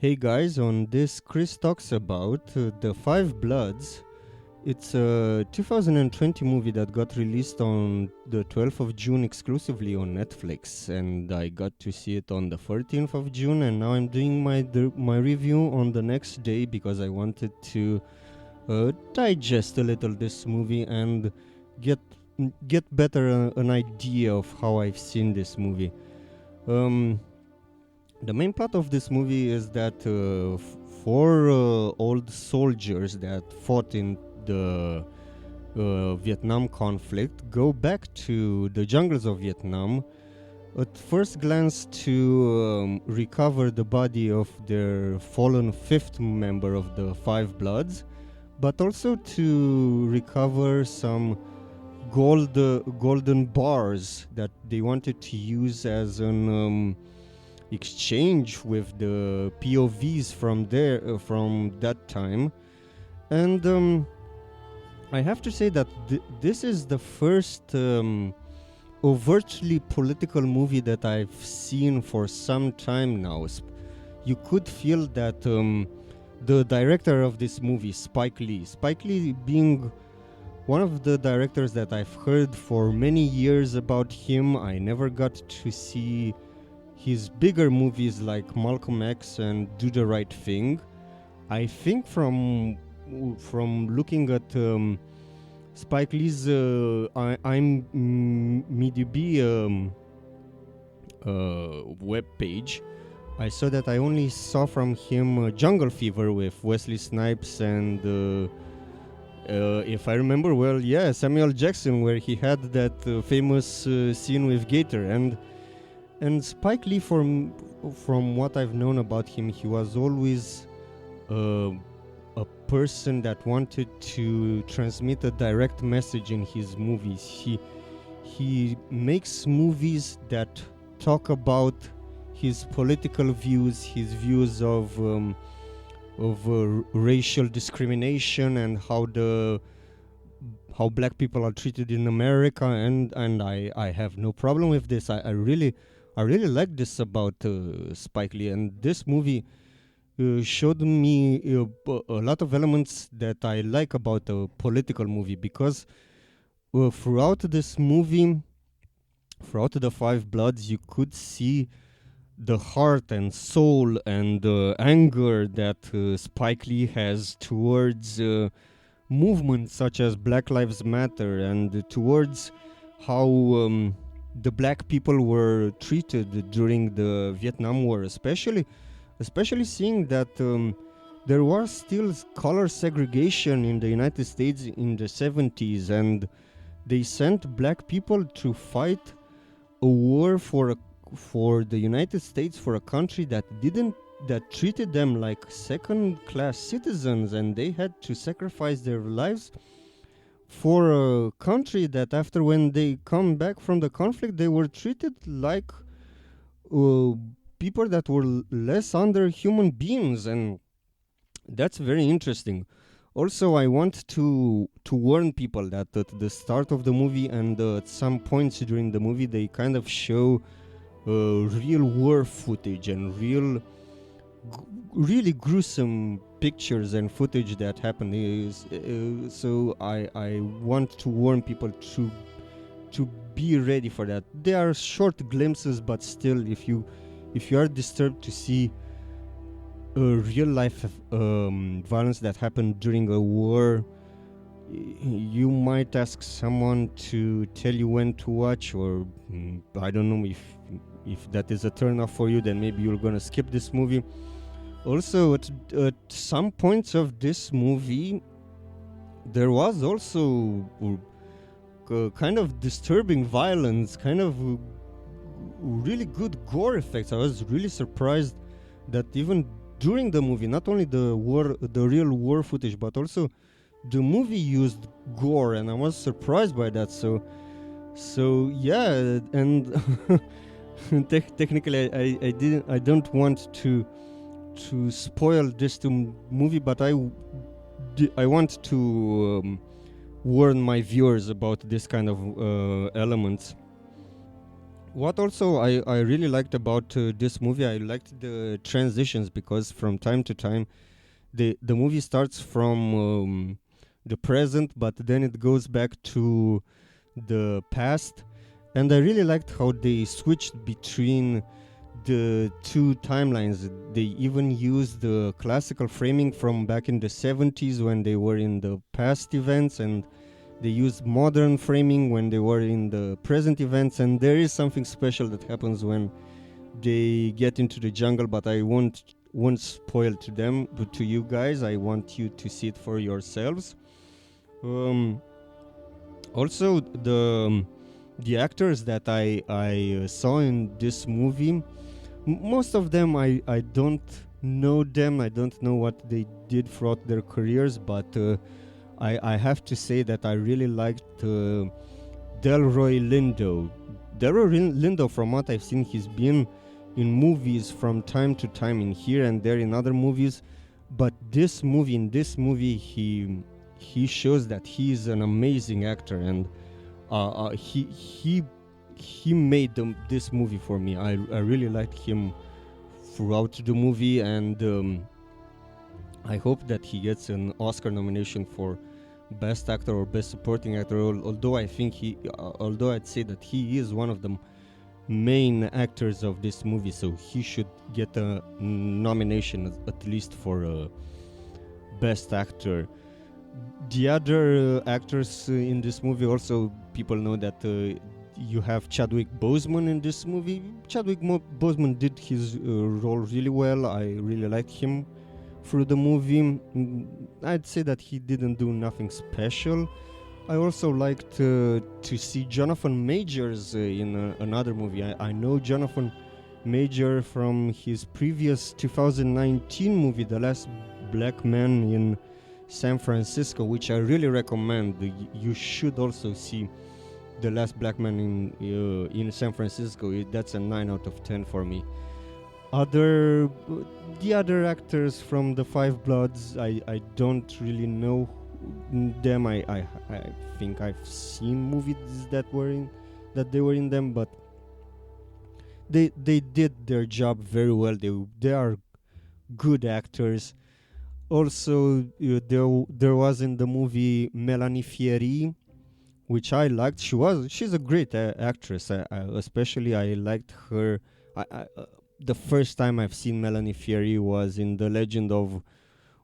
Hey guys, on this Chris talks about The Five Bloods. It's a 2020 movie that got released on the 12th of June exclusively on Netflix, and I got to see it on the 14th of June, and now I'm doing my review on the next day because I wanted to digest a little this movie and get get better an idea of how I've seen this movie. Um, the main plot of this movie is that four old soldiers that fought in the Vietnam conflict go back to the jungles of Vietnam at first glance to recover the body of their fallen fifth member of the Five Bloods, but also to recover some golden bars that they wanted to use as an exchange with the POVs from that time. And I have to say that this is the first overtly political movie that I've seen for some time now. You could feel that the director of this movie, Spike Lee being one of the directors that I've heard for many years about him. I never got to see his bigger movies like Malcolm X and Do the Right Thing. I think from looking at Spike Lee's IMDb web page, I saw that I only saw from him Jungle Fever with Wesley Snipes and if I remember well, Samuel Jackson, where he had that famous scene with Gator. And Spike Lee, from what I've known about him, he was always a person that wanted to transmit a direct message in his movies. He makes movies that talk about his political views, his views of racial discrimination and how black people are treated in America, and I have no problem with this. I really like this about Spike Lee, and this movie showed me a lot of elements that I like about a political movie, because throughout this movie, throughout the Five Bloods, you could see the heart and soul and anger that Spike Lee has towards movements such as Black Lives Matter, and towards how the black people were treated during the Vietnam War, especially seeing that there was still color segregation in the United States in the 70s, and they sent black people to fight a war for the United States, for a country that treated them like second-class citizens, and they had to sacrifice their lives for a country that, after when they come back from the conflict, they were treated like people that were less under human beings. And that's very interesting. Also, I want to warn people that at the start of the movie and at some points during the movie, they kind of show real war footage and really gruesome pictures and footage that happen. So I want to warn people to be ready for that. There are short glimpses, but still, if you are disturbed to see real life violence that happened during a war, you might ask someone to tell you when to watch, or I don't know if that is a turn off for you, then maybe you're gonna skip this movie. Also, at some points of this movie, there was also kind of disturbing violence, kind of really good gore effects. I was really surprised that even during the movie, not only the real war footage, but also the movie used gore, and I was surprised by that. So yeah, and technically, I don't want to spoil this movie, but I want to warn my viewers about this kind of elements. What also I really liked about this movie, I liked the transitions, because from time to time the movie starts from the present, but then it goes back to the past, and I really liked how they switched between the two timelines. They even used the classical framing from back in the 70s when they were in the past events, and they used modern framing when they were in the present events. And there is something special that happens when they get into the jungle, but I won't spoil to them, but to you guys, I want you to see it for yourselves. um, Also, the actors that I saw in this movie, most of them I don't know them. I don't know what they did throughout their careers, but I have to say that I really liked Delroy Lindo. Lindo, from what I've seen, he's been in movies from time to time, in here and there in other movies, but in this movie, he shows that he is an amazing actor, and he made this movie for me. I really liked him throughout the movie, and I hope that he gets an Oscar nomination for Best Actor or Best Supporting Actor. Although I think although I'd say that he is one of the main actors of this movie, so he should get a nomination at least for Best Actor. The other actors in this movie, also people know that you have Chadwick Boseman in this movie. Chadwick Boseman did his role really well. I really liked him through the movie. I'd say that he didn't do nothing special. I also liked to see Jonathan Majors in another movie. I know Jonathan Major from his previous 2019 movie, The Last Black Man in San Francisco, which I really recommend. You should also see The Last Black Man in San Francisco. That's a 9 out of 10 for me. The other actors from the Five Bloods, I don't really know them. I think I've seen movies that they were in them, but they did their job very well. They are good actors. Also, there was in the movie Melanie Fieri, which I liked. She's a great actress. Especially I liked her. The first time I've seen Melanie Fieri was in The Legend of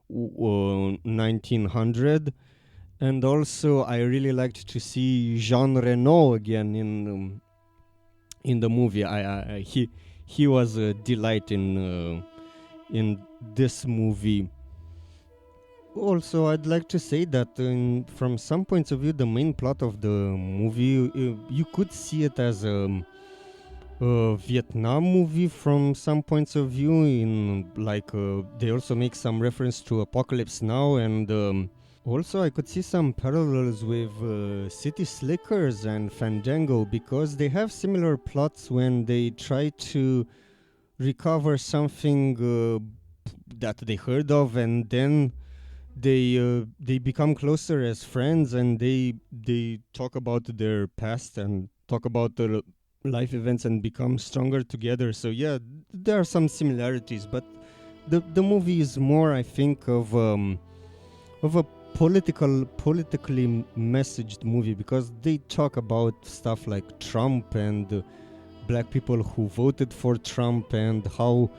1900, and also I really liked to see Jean Reno again in the movie. He was a delight in this movie. Also, I'd like to say that from some points of view, the main plot of the movie, you could see it as a Vietnam movie from some points of view. They also make some reference to Apocalypse Now, and also I could see some parallels with City Slickers and Fandango, because they have similar plots when they try to recover something that they heard of, and then they become closer as friends, and they talk about their past and talk about their life events and become stronger together. So yeah, there are some similarities, but the movie is more, I think, of a politically messaged movie, because they talk about stuff like Trump and black people who voted for Trump, and how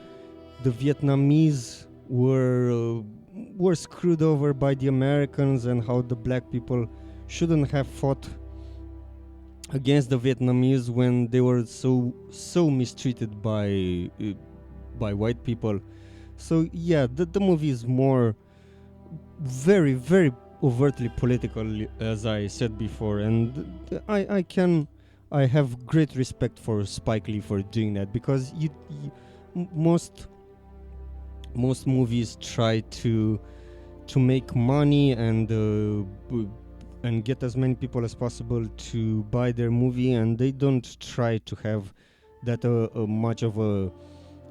the Vietnamese were screwed over by the Americans, and how the black people shouldn't have fought against the Vietnamese when they were so mistreated by white people. So yeah, the movie is more very, very overtly political, as I said before, and I have great respect for Spike Lee for doing that, because most movies try to make money and get as many people as possible to buy their movie, and they don't try to have that much of a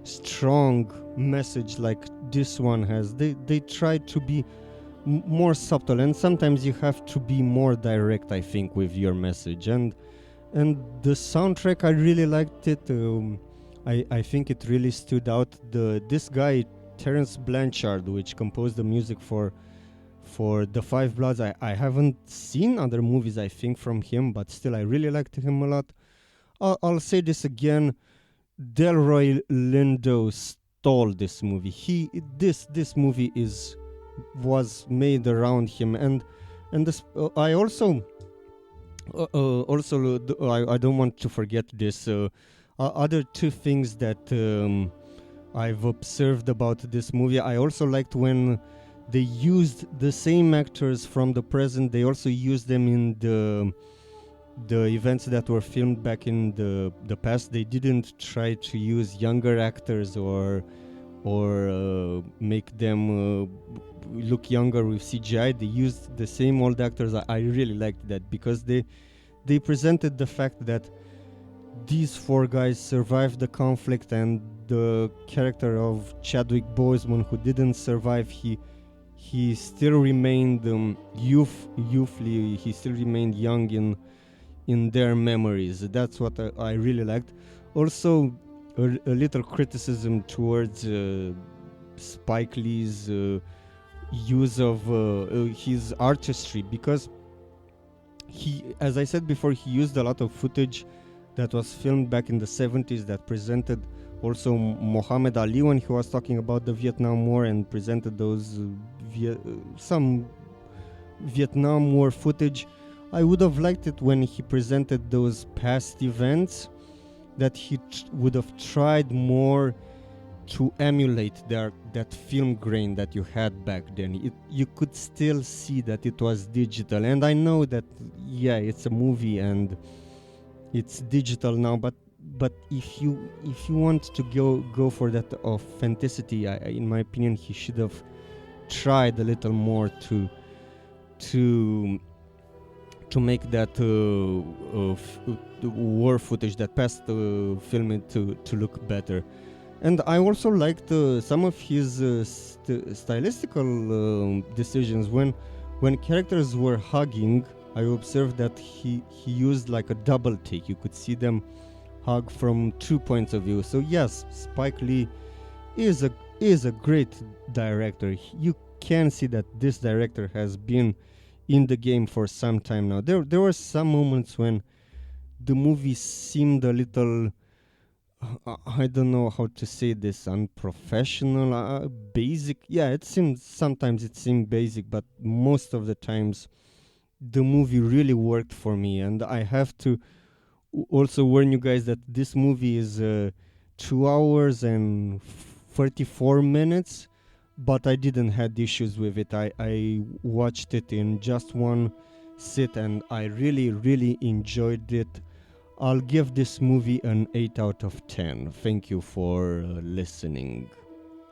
strong message like this one has. They try to be more subtle, and sometimes you have to be more direct, I think, with your message. And and the soundtrack I really liked it. I think it really stood out. This guy Terence Blanchard, which composed the music for The Five Bloods. I haven't seen other movies, I think, from him, but still I really liked him a lot. I'll say this again: Delroy Lindo stole this movie. This movie was made around him, and this I also I don't want to forget this. Other two things that I've observed about this movie. I also liked when they used the same actors from the present. They also used them in the events that were filmed back in the past. They didn't try to use younger actors or make them look younger with CGI. They used the same old actors. I really liked that because they presented the fact that these four guys survived the conflict, and the character of Chadwick Boseman, who didn't survive, he still remained youthfully. He still remained young in their memories. That's what I really liked. Also, a little criticism towards Spike Lee's use of his artistry, because as I said before, he used a lot of footage that was filmed back in the 70s that presented also Muhammad Ali when he was talking about the Vietnam War, and presented those some Vietnam War footage. I would have liked it when he presented those past events, that he would have tried more to emulate that film grain that you had back then. You could still see that it was digital, and I know that it's a movie and it's digital now, but if you want to go for that authenticity, in my opinion, he should have tried a little more to make that war footage, that past filming, to look better. And I also liked some of his stylistical decisions. When characters were hugging, I observed that he used like a double take. You could see them hug from two points of view. So yes, Spike Lee is a great director. You can see that this director has been in the game for some time now. There were some moments when the movie seemed a little, I don't know how to say this, unprofessional, basic. Yeah, sometimes it seemed basic, but most of the times the movie really worked for me. And I have to also warn you guys that this movie is 2 hours and 34 minutes, but I didn't had issues with it. I watched it in just one sit, and I really, really enjoyed it. I'll give this movie an 8 out of 10. Thank you for listening.